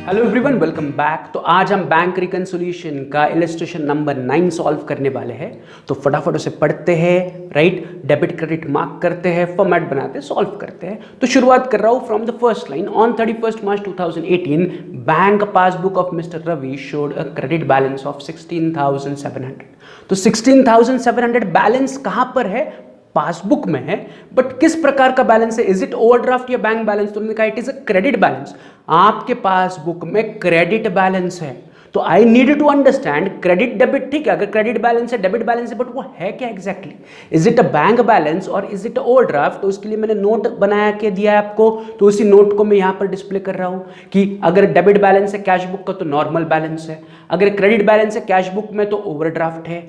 Hello everyone, welcome back. तो आज हम बैंक रिकन्सिलिएशन का इलस्ट्रेशन नंबर 9 सॉल्व करने वाले हैं। तो फटाफट उसे पढ़ते हैं, राइट, डेबिट क्रेडिट मार्क करते हैं, फॉर्मेट बनाते हैं, सॉल्व करते हैं। तो शुरुआत कर रहा हूं from the first line. On 31st March 2018 bank passbook of mister Ravi showed a credit balance of 16,700। तो 16,700 बैलेंस कहां पर है? पासबुक में है। बट किस प्रकार का बैलेंस है? इज इट ओवरड्राफ्ट या बैंक बैलेंस? तो उन्होंने कहा it is a credit balance. आपके पासबुक में क्रेडिट बैलेंस है। तो I need to understand credit debit, ठीक है, अगर क्रेडिट बैलेंस है, डेबिट बैलेंस है, बट वो है क्या exactly? Is it a bank balance और इज इट ओवरड्राफ्ट? तो उसके लिए मैंने नोट बनाया के दिया है आपको, तो उसी नोट को मैं यहां पर डिस्प्ले कर रहा हूं कि अगर डेबिट बैलेंस है कैश बुक का तो नॉर्मल बैलेंस है, अगर क्रेडिट बैलेंस है कैश बुक में तो ओवरड्राफ्ट है,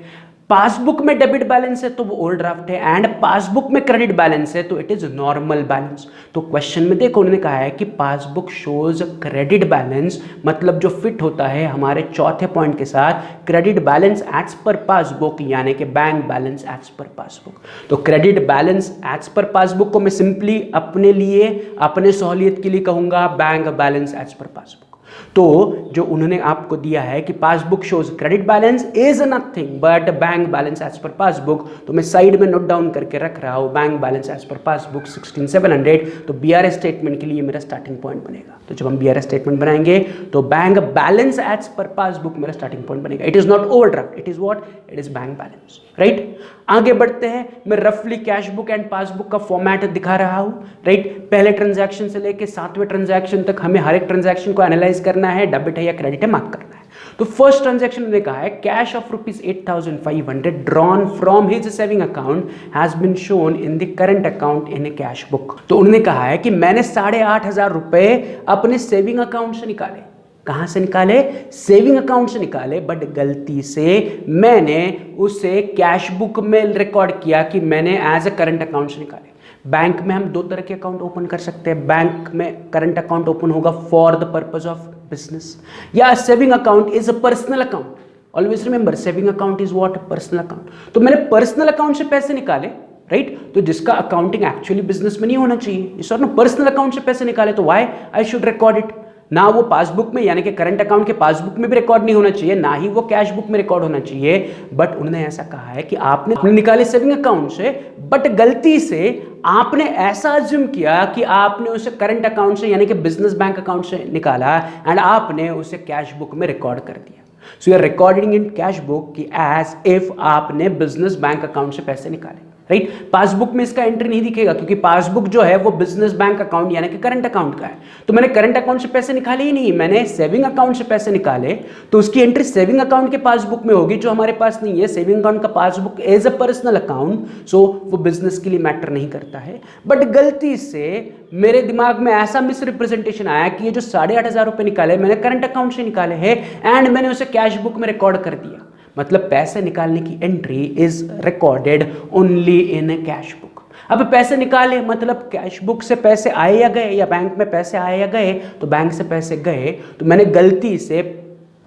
पासबुक में डेबिट बैलेंस है तो वो ओवरड्राफ्ट है, एंड पासबुक में क्रेडिट बैलेंस है तो इट इज नॉर्मल बैलेंस। तो क्वेश्चन में देखो उन्होंने कहा है कि पासबुक शोज क्रेडिट बैलेंस, मतलब जो फिट होता है हमारे चौथे पॉइंट के साथ, credit balance as per passbook, यानी कि bank balance as per passbook. तो credit balance as per passbook को मैं सिंपली अपने लिए, अपने सहूलियत के लिए कहूंगा bank balance as per passbook. तो जो उन्होंने आपको दिया है कि passbook shows credit balance is nothing but bank balance as per passbook, तो मैं साइड में नोट डाउन करके रख रहा हूं bank balance as per passbook 16,700। तो बीआरएस स्टेटमेंट के लिए मेरा स्टार्टिंग पॉइंट बनेगा। तो जब हम बीआरएस स्टेटमेंट बनाएंगे तो bank balance as per passbook मेरा स्टार्टिंग पॉइंट बनेगा। It is not overdraft, it is what? It is bank balance, right. आगे बढ़ते हैं, मैं रफली कैश बुक एंड पासबुक का फॉर्मेट दिखा रहा हूं, राइट। पहले ट्रांजैक्शन से लेके 7वें ट्रांजैक्शन तक हमें हर एक ट्रांजैक्शन को एनालाइज करना है, डेबिट है या क्रेडिट है मार्क करना है। तो फर्स्ट ट्रांजैक्शन में कहा है cash of ₹8,500 drawn from his saving account has been shown in the current account in a cash book. तो उन्होंने कहा है कि मैंने 8,500 रुपए अपने सेविंग अकाउंट से निकाले। कहां से निकाले? सेविंग अकाउंट से निकाले, बट गलती से मैंने उसे कैश बुक में रिकॉर्ड किया कि मैंने एज अ करंट अकाउंट से निकाले। बैंक में हम दो तरह के अकाउंट ओपन कर सकते हैं। बैंक में करंट अकाउंट ओपन होगा for the purpose of business, या saving account is a personal account. Always remember, saving account is what? Personal account. तो मैंने पर्सनल अकाउंट से पैसे निकाले, राइट, तो जिसका अकाउंटिंग एक्चुअली बिजनेस में नहीं होना चाहिए, इस और पर्सनल अकाउंट से पैसे निकाले, तो why I should record it? ना वो पासबुक में यानी कि करंट अकाउंट के पासबुक में भी रिकॉर्ड नहीं होना चाहिए, ना ही वो कैश बुक में रिकॉर्ड होना चाहिए। बट उन्होंने ऐसा कहा है कि आपने निकाले सेविंग अकाउंट से, बट गलती से आपने ऐसा अज्यूम किया कि आपने उसे करंट अकाउंट से यानी कि बिजनेस बैंक अकाउंट से निकाला, एंड आपने उसे कैश बुक में रिकॉर्ड कर दिया। So you are recording in cash book की एज इफ आपने बिजनेस बैंक अकाउंट से पैसे निकाले, राइट। पासबुक में इसका एंट्री नहीं दिखेगा क्योंकि पासबुक जो है वो बिजनेस बैंक अकाउंट यानी कि करंट अकाउंट का है। तो मैंने करंट अकाउंट से पैसे निकाले ही नहीं, मैंने सेविंग अकाउंट से पैसे निकाले, तो उसकी एंट्री सेविंग अकाउंट के पासबुक में होगी जो हमारे पास नहीं है। सेविंग अकाउंट का passbook as a personal account, so वो बिजनेस के लिए मैटर नहीं करता है। बट गलती से मेरे दिमाग में ऐसा मिस रिप्रेजेंटेशन आया कि ये जो 8,500 रुपए निकाले मैंने करंट अकाउंट से निकाले हैं, एंड मैंने उसे कैश बुक में रिकॉर्ड कर दिया। मतलब पैसे निकालने की entry is recorded only in cash book. अब पैसे निकाले मतलब कैश बुक से पैसे आए या गए, या बैंक में पैसे आए या गए, तो बैंक से पैसे गए, तो मैंने गलती से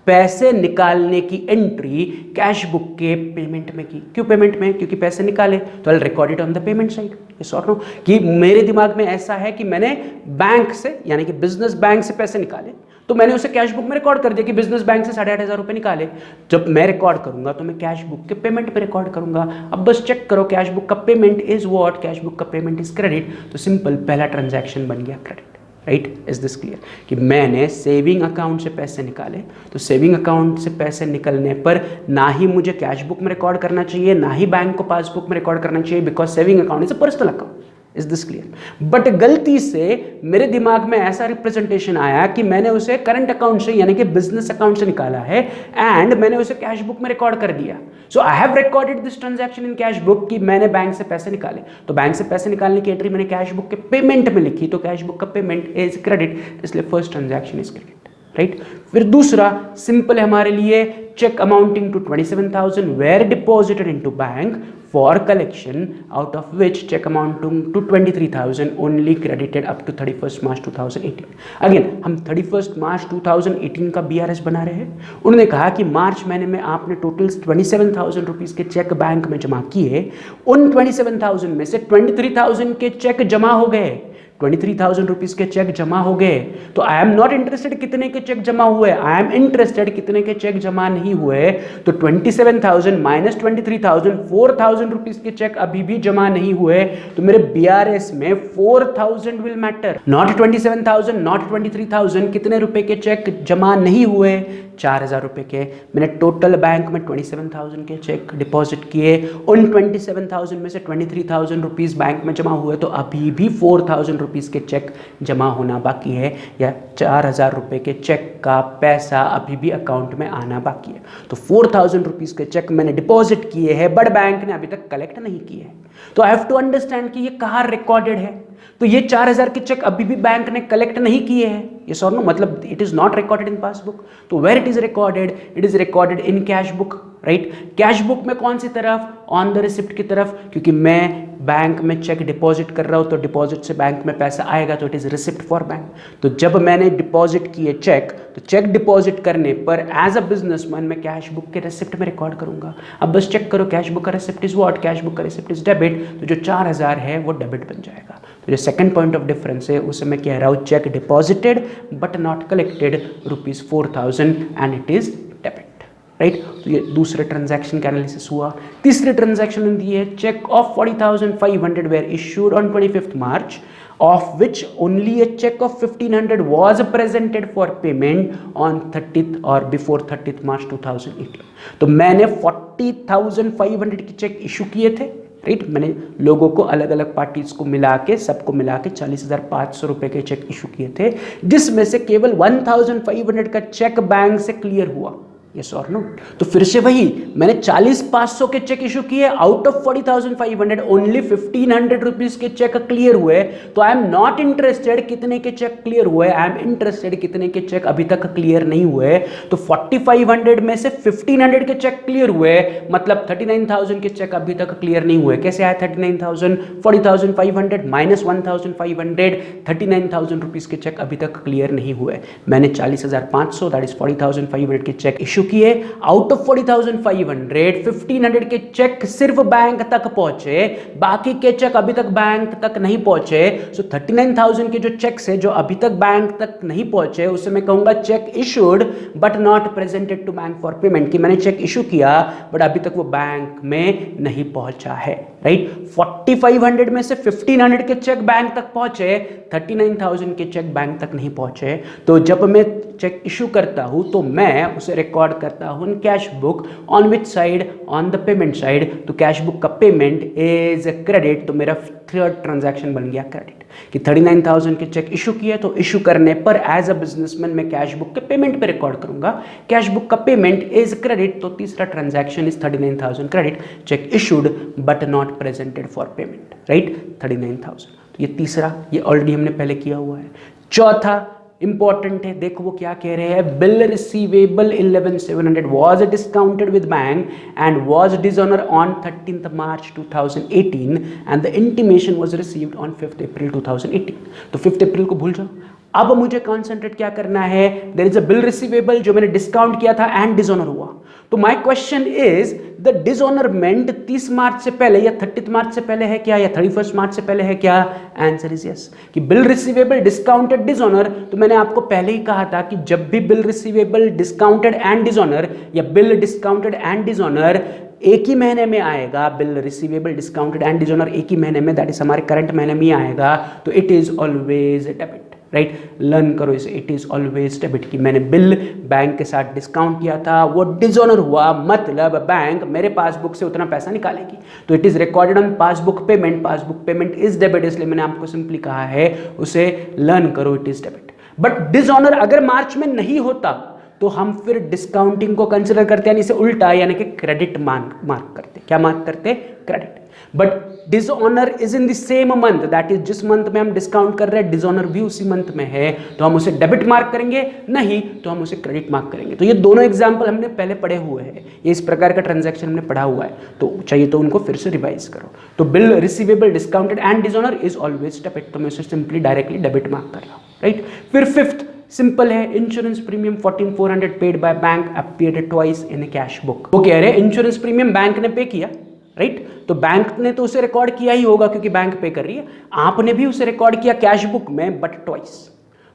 पैसे निकालने की एंट्री कैश बुक के पेमेंट में की। क्यों पेमेंट में? क्योंकि पैसे निकाले, तो I will record it on the payment side. Yes और नो? कि मेरे दिमाग में ऐसा है कि मैंने बैंक से यानी कि बिजनेस बैंक से पैसे निकाले, तो मैंने उसे कैश बुक में रिकॉर्ड कर दिया कि बिजनेस बैंक से 8,500 रुपए निकाले। जब मैं रिकॉर्ड करूंगा तो मैं कैश बुक के पेमेंट पे रिकॉर्ड करूंगा। अब बस चेक करो, कैश बुक का payment is what? Cash book का पेमेंट इज क्रेडिट। तो सिंपल पहला ट्रांजैक्शन बन गया credit, right. Is this clear? कि मैंने सेविंग अकाउंट से पैसे निकाले, तो सेविंग अकाउंट से पैसे निकलने पर ना ही मुझे कैश बुक में रिकॉर्ड करना चाहिए, ना ही बैंक को पासबुक में रिकॉर्ड करना चाहिए, because saving account is a personal account. Is this clear? But गलती से मेरे दिमाग में ऐसा रिप्रेजेंटेशन आया कि मैंने उसे करंट अकाउंट से यानी कि बिजनेस अकाउंट से निकाला है, एंड मैंने उसे कैश बुक में रिकॉर्ड कर दिया। So I have recorded this transaction in cash book कि मैंने बैंक से पैसे निकाले। तो बैंक से पैसे निकालने की एंट्री मैंने कैश बुक के पेमेंट में लिखी, तो कैश बुक का पेमेंट इज क्रेडिट, इसलिए first transaction is credit, right. फिर दूसरा सिंपल है हमारे लिए, cheque amounting to 27,000 were deposited into bank for collection, out of which check amounting to 23,000 only credited up to 31st March 2018। Again हम 31st March 2018 का BRS बना रहे हैं। उन्होंने कहा कि मार्च महीने में आपने टोटल 27,000 रुपीज़ के चेक बैंक में जमा किए, उन 27,000 में से 23,000 के चेक जमा हो गए, 23,000 रुपीज के चेक जमा हो गए, तो आई एम नॉट इंटरेस्टेड कितने के चेक जमा हुए, आई एम इंटरेस्टेड कितने के चेक जमा नहीं हुए। तो 27,000 माइनस 23,000, 4,000 रुपीज के चेक अभी भी जमा नहीं हुए, तो मेरे BRS में 4,000 विल मैटर, नॉट 27,000, नॉट 23,000। कितने रुपए के चेक जमा नहीं हुए, 4,000 रुपए के। मैंने टोटल बैंक में 27,000 के चेक डिपॉजिट किए, उन 27,000 में से 23,000 रुपीज बैंक में जमा हुए, तो अभी भी 4,000 रुपीज के चेक जमा होना बाकी है, या 4,000 रुपए के चेक का पैसा अभी भी अकाउंट में आना बाकी है। तो 4,000 रुपीज के चेक मैंने डिपॉजिट किए हैं, बट बैंक ने अभी तक कलेक्ट नहीं किए हैं। तो आई हैव टू अंडरस्टैंड कि ये कहाँ रिकॉर्डेड है। तो ये 4,000 के चेक अभी भी बैंक ने कलेक्ट नहीं किए हैं, यस और नो, मतलब it is not recorded in passbook. तो where it is recorded, it is recorded in cash book, right. Cash book में कौन सी तरफ, ऑन द रिसिप्ट की तरफ, क्योंकि मैं बैंक में चेक डिपॉजिट कर रहा हूं, तो डिपॉजिट से बैंक में पैसा आएगा, तो it is receipt for bank. तो जब मैंने डिपॉजिट किए चेक, तो चेक डिपॉजिट करने पर एज अ बिजनेसमैन मैं कैश बुक के रिसिप्ट में रिकॉर्ड करूंगा। अब बस चेक करो, कैश बुक का receipt is what, cash book का रिसिप्ट इज डेबिट, तो जो 4,000 है वो डेबिट बन जाएगा। तो जो सेकंड पॉइंट ऑफ डिफरेंस है उसे मैं कह रहा हूं, check deposited but not collected ₹4,000 and it is debit, right. तो ये दूसरे ट्रांजैक्शन का एनालिसिस हुआ। तीसरी ट्रांजैक्शन दी है, cheque of 40,500 were issued on 25th March, of which only a check of 1,500 was presented for payment on 30th or before 30th March 2018। तो मैंने 40,500 के चेक इशू किए थे, राइट। मैंने लोगों को, अलग अलग पार्टीज को मिला के, सबको मिला के 40,500 रुपए के चेक इशू किए थे, जिसमें से केवल 1,500 का चेक बैंक से क्लियर हुआ, यस और नो। तो फिर से वही, मैंने 40,500 के चेक इशू किए, आउट ऑफ 40,500 ओनली 1,500 रुपीज के चेक क्लियर हुए। तो आई एम नॉट इंटरेस्टेड कितने के चेक क्लियर हुए, आई एम इंटरेस्टेड कितने के चेक अभी तक क्लियर नहीं हुए। तो 4,500 में से 1,500 के चेक क्लियर हुए, मतलब 39,000 के चेक अभी तक क्लियर नहीं हुए। कैसे आए 39,000, 40,500 माइनस 1,500, 39,000 रुपीज के चेक अभी तक क्लियर नहीं हुए। मैंने 40,500 दैट इज 40,500 के चेक इशू किए, आउट ऑफ 40,500 1,500 के चेक सिर्फ बैंक तक पहुंचे, बाकी के चेक अभी तक बैंक तक नहीं पहुंचे। सो 39,000 के जो चेक्स है जो अभी तक बैंक तक नहीं पहुंचे, उसे मैं कहूंगा cheque issued but not presented to bank for payment, कि मैंने चेक इशू किया बट अभी तक वो बैंक में नहीं पहुंचा है, राइट। 4,500 में से 1,500 के चेक बैंक तक पहुंचे, 39,000 के चेक बैंक तक नहीं पहुंचे। तो जब मैं चेक इशू करता हूं तो मैं उसे रिकॉर्ड करता हूं cash book, on which side, on the payment side. तो कैश बुक का पेमेंट इज क्रेडिट, तो मेरा थर्ड ट्रांजैक्शन बन गया क्रेडिट, कि 39,000 के चेक इशू किए, तो इशू करने पर एज अ बिजनेसमैन मैं कैश बुक के पेमेंट पे रिकॉर्ड करूंगा, कैश बुक का पेमेंट इज क्रेडिट। तो तीसरा transaction is 39,000 credit, check issued but not presented for payment, right, 39,000। तो ये तीसरा, ये ऑलरेडी हमने पहले किया हुआ है। चौथा इंपॉर्टेंट है, देखो वो क्या कह रहे हैं, bill receivable 11,700 was discounted with bank and was dishonored on 13th March 2018 and the intimation was received on 5th April 2018। तो 5th अप्रैल को भूल जाओ, अब मुझे कॉन्सेंट्रेट क्या करना है, there is a bill receivable जो मैंने डिस्काउंट किया था एंड डिसऑनर हुआ। तो my question is, the dishonourment 30 March से पहले या 30 मार्च से पहले है क्या, या 31 मार्च से पहले है क्या? आंसर इज यस, कि बिल रिसीवेबल डिस्काउंटेड डिसऑनर। तो मैंने आपको पहले ही कहा था कि जब भी bill receivable discounted and dishonour या बिल डिस्काउंटेड एंड डिसऑनर एक ही महीने में आएगा, bill receivable discounted and dishonour एक ही महीने में, दैट इज हमारे करंट महीने में ही आएगा, तो it is always debit, right. Learn करो इसे, इट इज ऑलवेज डेबिट, कि मैंने बिल बैंक के साथ डिस्काउंट किया था, वो डिसऑनर हुआ, मतलब बैंक मेरे पासबुक से उतना पैसा निकालेगी, तो it is recorded on passbook payment, passbook payment is debit, इसलिए मैंने आपको सिंपली कहा है उसे लर्न करो, it is debit. But dishonour अगर मार्च में नहीं होता तो हम फिर डिस्काउंटिंग को कंसिडर करते हैं, यानी इसे उल्टा, यानी कि क्रेडिट मार्क करते। क्या मार्क करते? Credit. But dishonour is in the same month, that is जिस मंथ में हम डिस्काउंट कर रहे हैं डिसऑनर भी उसी मंथ में है, तो हम उसे डेबिट मार्क करेंगे, नहीं तो हम उसे क्रेडिट मार्क करेंगे। तो ये दोनों एग्जांपल हमने पहले पढ़े हुए हैं, ये इस प्रकार का ट्रांजैक्शन हमने पढ़ा हुआ है, तो चाहिए तो उनको फिर से रिवाइज करो। तो bill receivable discounted and dishonour is always debit, तो मैं उसे सिंपली डायरेक्टली डेबिट मार्क कर रहा हूँ, राइट। फिर फिफ्थ सिंपल है, insurance premium 14,400 paid by bank appeared twice in cash book. वो कह रहे हैं इंश्योरेंस प्रीमियम बैंक ने पे किया, राइट। तो बैंक ने तो उसे रिकॉर्ड किया ही होगा क्योंकि बैंक पे कर रही है, आपने भी उसे रिकॉर्ड किया कैश बुक में बट ट्वाइस।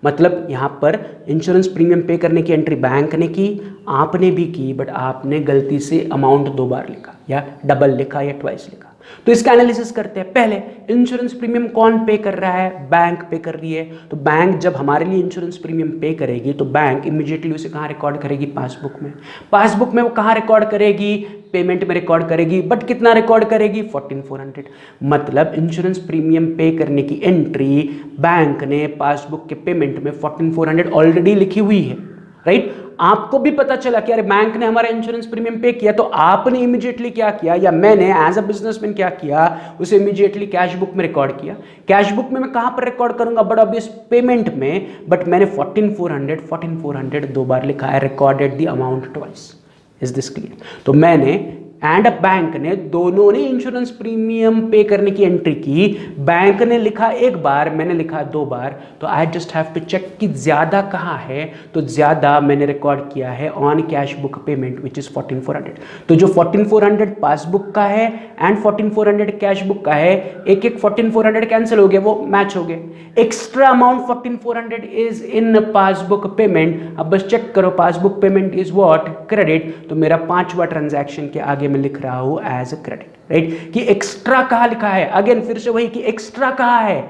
मतलब यहां पर इंश्योरेंस प्रीमियम पे करने की एंट्री बैंक ने की, आपने भी की, बट आपने गलती से अमाउंट 2 बार लिखा या डबल लिखा या ट्वाइस लिखा। तो इसका एनालिसिस करते हैं। पहले इंश्योरेंस प्रीमियम कौन पे कर रहा है? बैंक पे कर रही है। तो बैंक जब हमारे लिए इंश्योरेंस प्रीमियम पे करेगी तो बैंक इमीडिएटली उसे कहाँ रिकॉर्ड करेगी? पासबुक में। पासबुक में वो कहाँ रिकॉर्ड करेगी? पेमेंट में रिकॉर्ड करेगी, बट कितना रिकॉर्ड करेगी? 14,400। मतलब इंश्योरेंस प्रीमियम पे करने की एंट्री बैंक ने पासबुक के पेमेंट में 14,400 ऑलरेडी लिखी हुई है, राइट। आपको भी पता चला कि अरे बैंक ने हमारा इंश्योरेंस प्रीमियम पे किया, तो आपने इमीडिएटली क्या किया या मैंने एज अ बिजनेसमैन क्या किया? उसे इमीडिएटली कैश बुक में रिकॉर्ड किया। कैश बुक में मैं कहां पर रिकॉर्ड करूंगा? बट ऑब्वियस पेमेंट में, बट मैंने 14,400 2 बार लिखा है, recorded the amount twice. Is this clear? तो मैंने एंड बैंक ने दोनों ने इंश्योरेंस प्रीमियम पे करने की एंट्री की। बैंक ने लिखा 1 बार, मैंने लिखा 2 बार। तो I just have to check कि ज्यादा कहाँ है। तो ज्यादा मैंने रिकॉर्ड किया है on cash book payment which is 14,400। तो जो 14,400 पासबुक का है एंड 14,400 कैश बुक का है, एक एक 14,400 कैंसिल हो गए, वो मैच हो गए। Extra amount 14,400 is in passbook payment. अब बस चेक करो, passbook payment is what? Credit. तो मेरा 5वां ट्रांजैक्शन के आगे मैं लिख रहा हूं एज अ क्रेडिट, राइट। कि एक्स्ट्रा कहां लिखा है? अगेन फिर से वही कि एक्स्ट्रा कहां है,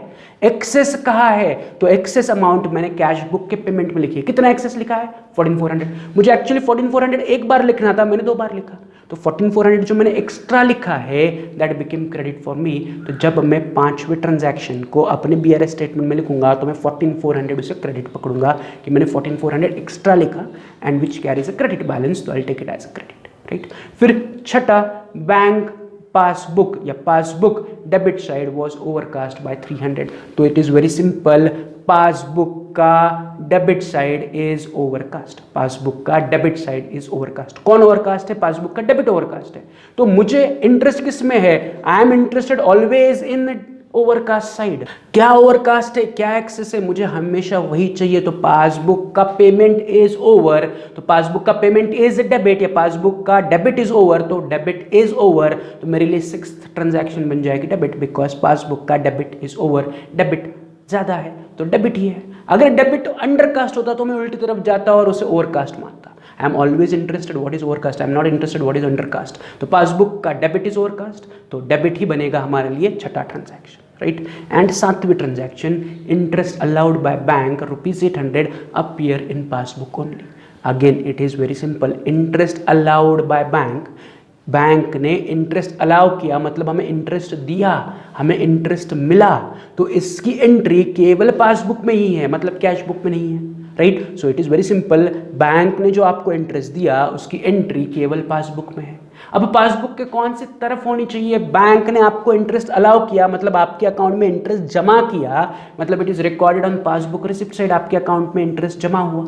एक्सेस कहां है? तो एक्सेस अमाउंट मैंने कैश बुक के पेमेंट में लिखी है। कितना एक्सेस लिखा है? 14,400। मुझे एक्चुअली 14,400 1 बार लिखना था, मैंने 2 बार लिखा। तो 14,400 जो मैंने एक्स्ट्रा लिखा है that became credit for me. तो जब मैं 5वें ट्रांजैक्शन को अपने BRS स्टेटमेंट में लिखूंगा तो मैं 14,400 उसे क्रेडिट पकड़ूंगा कि मैंने 14,400 एक्स्ट्रा लिखा and which carries a credit balance, तो I take it as a credit, right. फिर छठा, बैंक पासबुक या passbook debit side was overcast by 300। तो it is very simple, passbook का debit side is overcast. Passbook का debit side is overcast. कौन overcast है? Passbook का debit overcast है। तो मुझे इंटरेस्ट किस में है? I am interested always in overcast side. क्या ओवरकास्ट है, क्या एक्सेस है? मुझे हमेशा वही चाहिए। तो पासबुक का पेमेंट इज ओवर, तो पासबुक का पेमेंट इज डेबिट या पासबुक का डेबिट इज ओवर, तो डेबिट इज ओवर। तो मेरे लिए 6th ट्रांजैक्शन बन जाएगी डेबिट, बिकॉज पासबुक का डेबिट इज ओवर। डेबिट ज्यादा है तो डेबिट ही है। अगर डेबिट अंडरकास्ट होता तो मैं उल्टी तरफ जाता और उसे ओवरकास्ट मानता। I am always interested what is overcast, I am not interested what is undercast. तो पासबुक का डेबिट इज ओवरकास्ट, तो डेबिट ही बनेगा हमारे लिए छठा ट्रांजैक्शन, राइट। एंड 7वीं transaction, interest allowed by bank ₹800 appear in passbook only. Again it is very simple, interest allowed by bank. Bank ने इंटरेस्ट अलाउ किया, मतलब हमें इंटरेस्ट दिया, हमें इंटरेस्ट मिला, तो इसकी एंट्री केवल पासबुक में ही है, मतलब कैश बुक में नहीं है, right. So it is very simple, bank ने जो आपको इंटरेस्ट दिया उसकी एंट्री केवल पासबुक में है। अब पासबुक के कौन सी तरफ होनी चाहिए? बैंक ने आपको इंटरेस्ट अलाउ किया, मतलब आपके अकाउंट में इंटरेस्ट जमा किया, मतलब it is recorded on passbook receipt side, आपके अकाउंट में इंटरेस्ट जमा हुआ।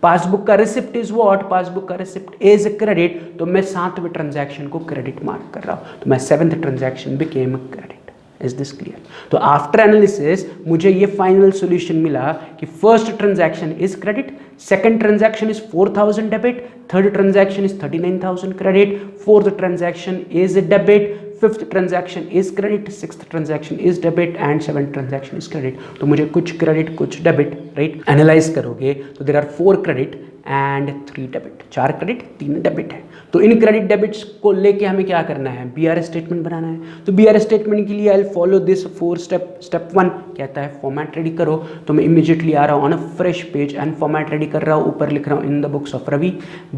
पासबुक का रिसिप्ट इज व्हाट? पासबुक का रिसिप्ट इज क्रेडिट। तो मैं 7वें ट्रांजैक्शन को क्रेडिट मार्क कर रहा हूं, तो मैं 7th transaction became credit. Is this clear? तो आफ्टर एनालिसिस मुझे ये फाइनल सॉल्यूशन मिला कि first transaction is credit, second transaction is 4,000 debit, third transaction is 39,000 credit, fourth transaction is debit, fifth transaction is credit, sixth transaction is debit and seventh transaction is credit. तो मुझे कुछ credit कुछ debit, right, analyse करोगे तो there are 4 credit and 3 debit, 4 credit 3 debit है। तो in credit debits को लेके हमें क्या करना है? BRS स्टेटमेंट बनाना है। तो BRS स्टेटमेंट के लिए I will follow this 4 step. Step 1 कहता है फॉर्मेट रेडी करो, तो मैं इमीडिएटली आ रहा हूँ on a fresh page and format ready कर रहा हूँ। ऊपर लिख रहा हूँ in the books of Ravi,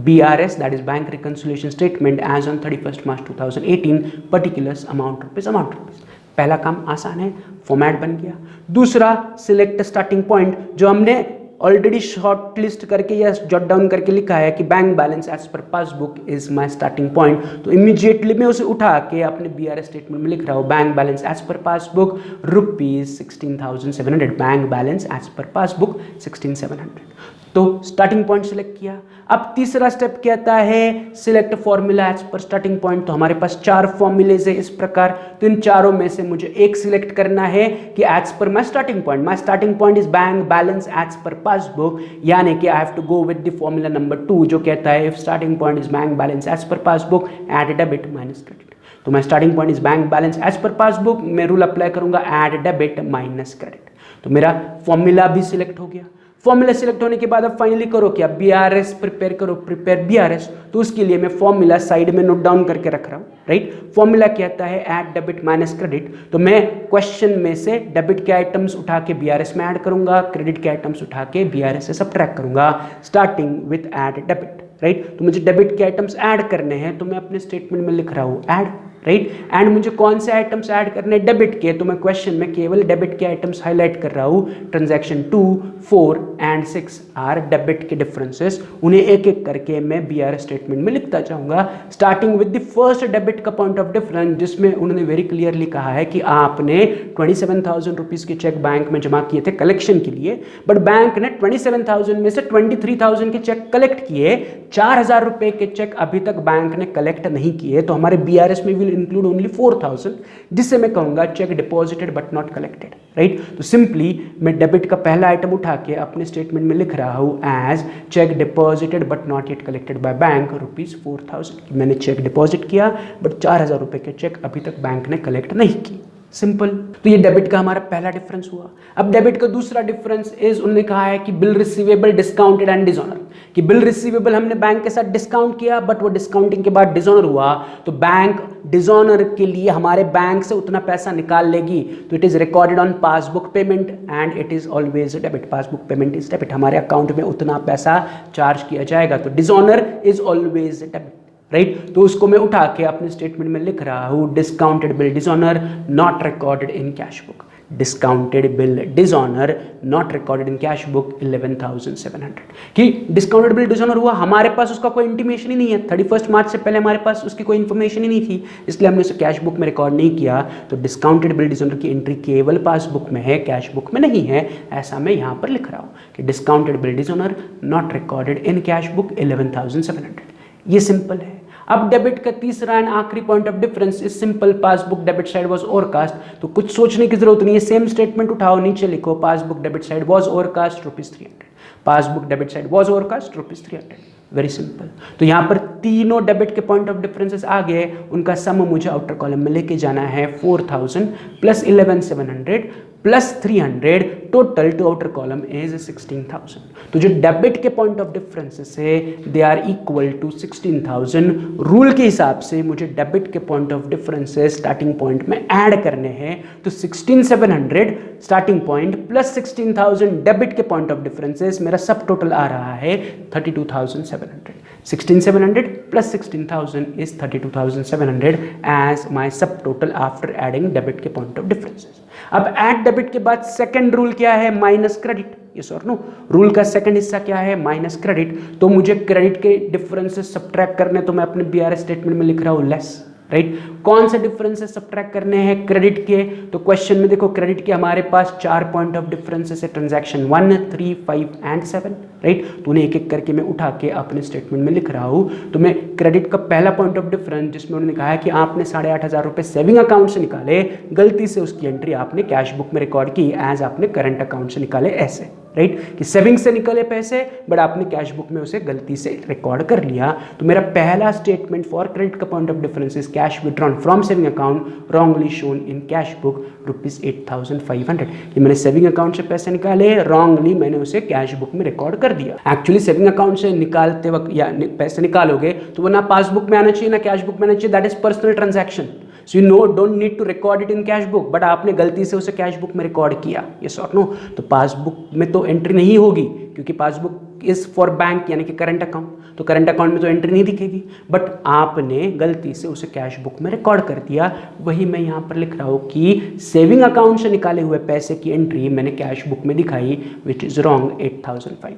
BRS that is bank reconciliation statement as on 31st March 2018, particulars amount rupees. पहला काम आसान है, फॉर्मेट बन गया। दूसरा, सिलेक्ट स्टार्टिंग पॉइंट, जो हमने ऑलरेडी शॉर्ट लिस्ट करके या जॉट डाउन करके लिखा है कि bank balance as per passbook is my starting point. तो इमीडिएटली मैं उसे उठा के अपने BRS स्टेटमेंट में लिख रहा हूँ bank balance as per passbook ₹16,700, bank balance as per passbook 16,700। तो स्टार्टिंग पॉइंट सिलेक्ट किया। अब तीसरा स्टेप कहता है select formula as per starting point. तो हमारे पास 4 फॉर्मूलेज है इस प्रकार, तो इन चारों में से मुझे एक सिलेक्ट करना है कि as per my starting point is bank balance as per passbook, यानी कि I have to go with the formula number 2 जो कहता है if starting point is bank balance as per passbook add debit minus credit. तो मैं starting point is bank balance as per passbook, मैं rule apply करूंगा add debit minus credit. तो मेरा formula भी सिलेक्ट हो गया। फॉर्मूला सिलेक्ट होने के बाद अब फाइनली करो क्या, बीआरएस प्रिपेयर करो, प्रिपेयर बीआरएस। तो उसके लिए मैं फॉर्मूला साइड में नोट डाउन करके रख रहा हूँ, राइट। फॉर्मूला कहता है ऐड डेबिट माइनस क्रेडिट। तो मैं क्वेश्चन में से डेबिट के आइटम्स उठा के बीआरएस में ऐड करूंगा, क्रेडिट के आइटम्स उठा के बीआरएस से सबट्रैक्ट करूंगा, starting with add debit, right. तो मुझे डेबिट के आइटम्स ऐड करने हैं, तो मैं अपने स्टेटमेंट में लिख रहा हूँ ऐड, राइट। एंड मुझे कौन से आइटम्स ऐड करने हैं, डेबिट के। तो मैं क्वेश्चन में केवल डेबिट के आइटम्स हाईलाइट कर रहा हूँ। ट्रांजैक्शन 2, 4 एंड 6 आर डेबिट के डिफरेंसेस, उन्हें एक एक करके मैं बीआरएस स्टेटमेंट में लिखता जाऊंगा, starting with the first debit का पॉइंट ऑफ डिफरेंस, जिसमें उन्होंने वेरी क्लियरली कहा है कि आपने 27,000 रुपीज के चेक बैंक में जमा किए थे कलेक्शन के लिए, बट बैंक ने 27,000 में से 23,000 के चेक कलेक्ट किए, 4,000 रुपए के चेक अभी तक बैंक ने कलेक्ट नहीं किए। तो हमारे बीआरएस में इंक्लूड ओनली 4,000, जिससे मैं कहूंगा check deposited but not collected, right. तो सिंपली मैं डेबिट का पहला आइटम उठा के अपने स्टेटमेंट में लिख रहा हूं as cheque deposited but not yet collected by bank ₹4,000। मैंने चेक डिपॉजिट किया बट 4,000 रुपए के चेक अभी तक बैंक ने कलेक्ट नहीं की। सिंपल। तो ये डेबिट का हमारा पहला डिफरेंस हुआ। अब डेबिट का दूसरा डिफरेंस इज, उन्होंने कहा है कि bill receivable discounted and dishonour, कि बिल रिसीवेबल हमने बैंक के साथ डिस्काउंट किया बट वो डिस्काउंटिंग के बाद डिसऑनर हुआ, तो बैंक डिसऑनर के लिए हमारे बैंक से उतना पैसा निकाल लेगी। तो it is recorded on passbook payment and it is always debit. Passbook payment is debit, हमारे अकाउंट में उतना पैसा चार्ज किया जाएगा। तो dishonour is always debit, right. तो उसको मैं उठा के अपने स्टेटमेंट में लिख रहा हूँ discounted bill dishonour not recorded in cash book. Discounted bill dishonour not recorded in cash book 11,700, कि डिस्काउंटेड बिल डिसऑनर हुआ, हमारे पास उसका कोई इंटीमेशन ही नहीं है। 31 मार्च से पहले हमारे पास उसकी कोई इन्फॉर्मेशन ही नहीं थी, इसलिए हमने उसे कैश बुक में रिकॉर्ड नहीं किया। तो डिस्काउंटेड बिल डिसऑनर की एंट्री केवल पासबुक में है, कैश बुक में नहीं है। ऐसा मैं यहाँ पर लिख रहा हूँ कि discounted bill dishonour not recorded in cash book 11,700। ये सिंपल है। अब डेबिट का तीसरा एंड आखिरी point of difference is simple, passbook debit side was overcast. तो कुछ सोचने की जरूरत नहीं है, सेम स्टेटमेंट उठाओ, नीचे लिखो passbook debit side was overcast ₹300। Passbook debit side was overcast ₹300, very simple. तो यहाँ पर तीनों डेबिट के पॉइंट ऑफ डिफरेंसेस आ गए, उनका सम मुझे आउटर कॉलम में लेके जाना है 4,000 plus 11,700 plus 300, total to outer column is 16,000। तो जो डेबिट के पॉइंट ऑफ डिफरेंसेस है they are equal to 16,000। Rule के हिसाब से मुझे डेबिट के point of differences starting point में ऐड करने हैं। तो 16,700 स्टार्टिंग पॉइंट प्लस 16,000 डेबिट के पॉइंट ऑफ डिफरेंसेस, मेरा सब टोटल आ रहा है 32,700। 16,700 plus 16,000 is 32,700 as my subtotal after adding debit के point of differences। अब add debit के बाद second rule क्या है, माइनस क्रेडिट। यस और नो, रूल का सेकंड हिस्सा क्या है, माइनस क्रेडिट। तो मुझे क्रेडिट के डिफरेंसेस सब्ट्रैक्ट करने, तो मैं अपने बीआरएस स्टेटमेंट में लिख रहा हूँ लेस, राइट। कौन से डिफरेंसेस सब्ट्रैक्ट करने हैं, क्रेडिट के। तो क्वेश्चन में देखो क्रेडिट के हमारे पास 4 पॉइंट ऑफ डिफरेंसेस है, ट्रांजैक्शन 1, 3, 5 एंड 7, राइट। तो उन्हें एक एक करके मैं उठा के अपने स्टेटमेंट में लिख रहा हूँ। तो मैं क्रेडिट का पहला पॉइंट ऑफ डिफरेंस, जिसमें उन्होंने कहा है कि आपने 8,500 रुपये सेविंग अकाउंट से निकाले, गलती से उसकी एंट्री आपने कैश बुक में रिकॉर्ड की एज आपने करंट अकाउंट से निकाले, ऐसे, राइट, कि सेविंग से निकले पैसे बट आपने कैश बुक में उसे गलती से रिकॉर्ड कर लिया। तो मेरा पहला स्टेटमेंट फॉर क्रेडिट का point of difference is cash withdrawn from saving account wrongly shown in cash book ₹8,500। कि मैंने सेविंग अकाउंट से पैसे निकाले, रॉन्गली मैंने उसे कैश बुक में रिकॉर्ड कर दिया। एक्चुअली सेविंग अकाउंट से निकालते वक्त या पैसे निकालोगे तो वो ना पासबुक में आना चाहिए ना कैश बुक में आना चाहिए, that is personal transaction. So you no don't need to record it in cash book, but आपने गलती से उसे कैश बुक में रिकॉर्ड किया, यस और नो। तो पासबुक में तो एंट्री नहीं होगी, क्योंकि पासबुक इज फॉर बैंक यानी कि करंट अकाउंट, तो करंट अकाउंट में तो एंट्री नहीं दिखेगी, बट आपने गलती से उसे कैश बुक में रिकॉर्ड कर दिया। वही मैं यहाँ पर लिख रहा हूँ कि सेविंग अकाउंट से निकाले हुए पैसे की एंट्री मैंने कैश बुक में दिखाई, विच इज रॉन्ग 8,500,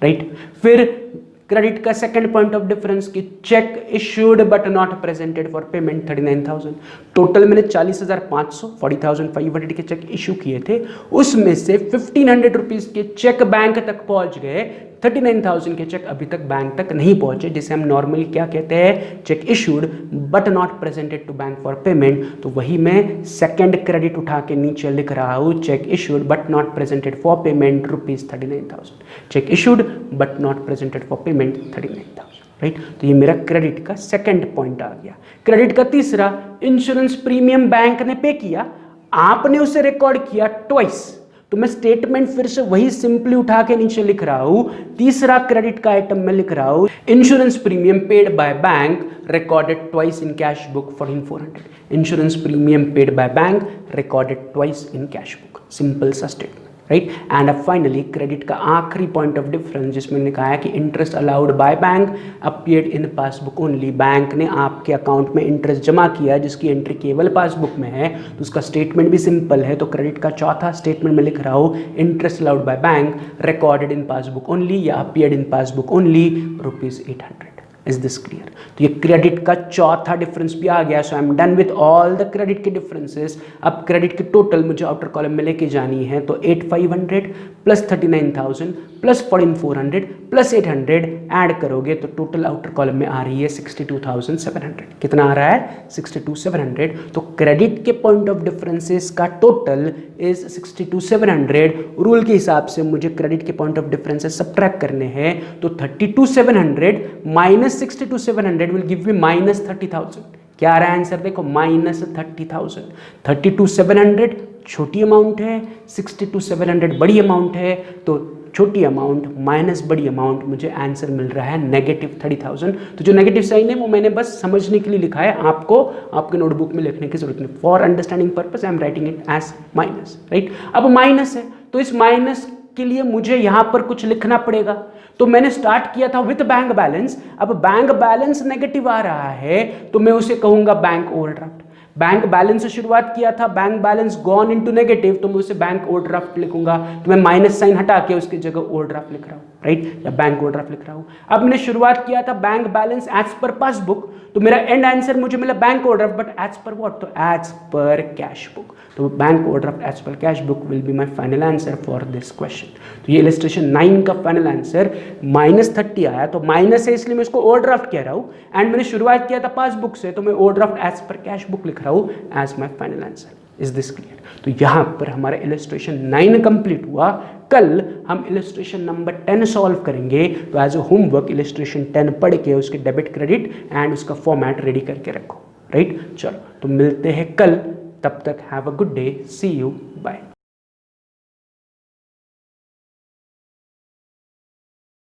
राइट। फिर क्रेडिट का सेकंड पॉइंट ऑफ डिफरेंस की check issued but not presented for payment 39,000। Total मैंने 40,500 के चेक इशू किए थे, उसमें से 1,500 रुपीज के चेक बैंक तक पहुंच गए, 39,000 के चेक अभी तक बैंक तक नहीं पहुंचे, जिसे हम नॉर्मली क्या कहते हैं, cheque issued but not presented to bank for payment. तो वही मैं सेकंड क्रेडिट उठा के नीचे लिख रहा हूँ, check issued but not presented for payment ₹39,000। Check issued but not presented for payment 39,000, right. तो ये मेरा क्रेडिट का सेकंड पॉइंट आ गया। क्रेडिट का तीसरा, इंश्योरेंस प्रीमियम बैंक ने पे किया, आपने उसे रिकॉर्ड किया ट्वाइस, तो मैं स्टेटमेंट फिर से वही सिंपली उठा के नीचे लिख रहा हूं। तीसरा क्रेडिट का आइटम में लिख रहा हूं, insurance premium paid by bank recorded twice in cash book 14,400। Insurance premium paid by bank recorded twice in cash book, simple सा स्टेटमेंट, राइट। एंड अब फाइनली क्रेडिट का आखिरी पॉइंट ऑफ डिफरेंस जिसमें लिखा है कि interest allowed by bank appeared in passbook only. Bank ने आपके अकाउंट में इंटरेस्ट जमा किया जिसकी एंट्री केवल पासबुक में है, तो उसका स्टेटमेंट भी सिंपल है। तो क्रेडिट का चौथा स्टेटमेंट में लिख रहा हूँ, interest allowed by bank recorded in passbook only या appeared in passbook only ₹800। Is this clear? तो ये क्रेडिट का चौथा डिफरेंस भी आ गया। So I am done with all the credit के डिफरेंसेस। अब क्रेडिट की टोटल मुझे आउटर कॉलम में लेके जानी है, तो 8,500 प्लस 39,000 प्लस 14,400 प्लस 800 ऐड करोगे तो टोटल आउटर कॉलम में आ रही है 62,700। कितना आ रहा है? 62,700। तो क्रेडिट के पॉइंट ऑफ डिफरेंसेस का टोटल इज 62,700। रूल के हिसाब से मुझे क्रेडिट के पॉइंट ऑफ डिफरेंसेस सब्ट्रैक्ट करने हैं, तो 32,700 minus 62,700 will give me minus 30,000। क्या आ रहा है आंसर? देखो माइनस 30,000। 32,700 छोटी अमाउंट है, 62,700 बड़ी अमाउंट है, तो छोटी अमाउंट माइनस बड़ी अमाउंट, मुझे आंसर मिल रहा है -30,000। तो जो नेगेटिव साइन है वो मैंने बस समझने के लिए लिखा है, आपको आपके नोटबुक में लिखने की जरूरत नहीं। For understanding purpose I am writing it as minus, right. अब माइनस है तो इस माइनस के लिए मुझे यहां पर कुछ लिखना पड़ेगा, तो मैंने स्टार्ट किया था विद बैंक बैलेंस। अब बैंक बैलेंस नेगेटिव आ रहा है तो मैं उसे कहूंगा बैंक ओवरड्राफ्ट। बैंक बैलेंस से शुरुआत किया था, bank balance gone into negative, तो मैं उसे बैंक ओवरड्राफ्ट लिखूंगा। तो मैं माइनस साइन हटा के उसकी जगह ओवरड्राफ्ट लिख रहा हूं, राइट, या बैंक ओवरड्राफ्ट लिख रहा हूं। अब मैंने शुरुआत किया था bank balance as per passbook, तो मेरा एंड आंसर मुझे मिला bank overdraft, but as per what? तो एज पर कैश बुक। तो bank overdraft as per cash book will be my final answer for this question. तो ये illustration 9 का final answer -30 आया, तो माइनस है इसलिए मैं इसको ओवरड्राफ्ट कह रहा हूं। एंड मैंने शुरुआत किया था पासबुक से, तो मैं overdraft as per cash book लिख रहा हूं as my final answer. Is this clear? तो यहां पर हमारा इलस्ट्रेशन 9 कंप्लीट हुआ। कल हम इलस्ट्रेशन नंबर 10 सॉल्व करेंगे, तो एज अ होमवर्क इलस्ट्रेशन 10 पढ़ के उसके डेबिट क्रेडिट एंड उसका फॉर्मेट रेडी करके रखो, राइट। चलो तो मिलते हैं कल, तब तक have a good day, see you, bye.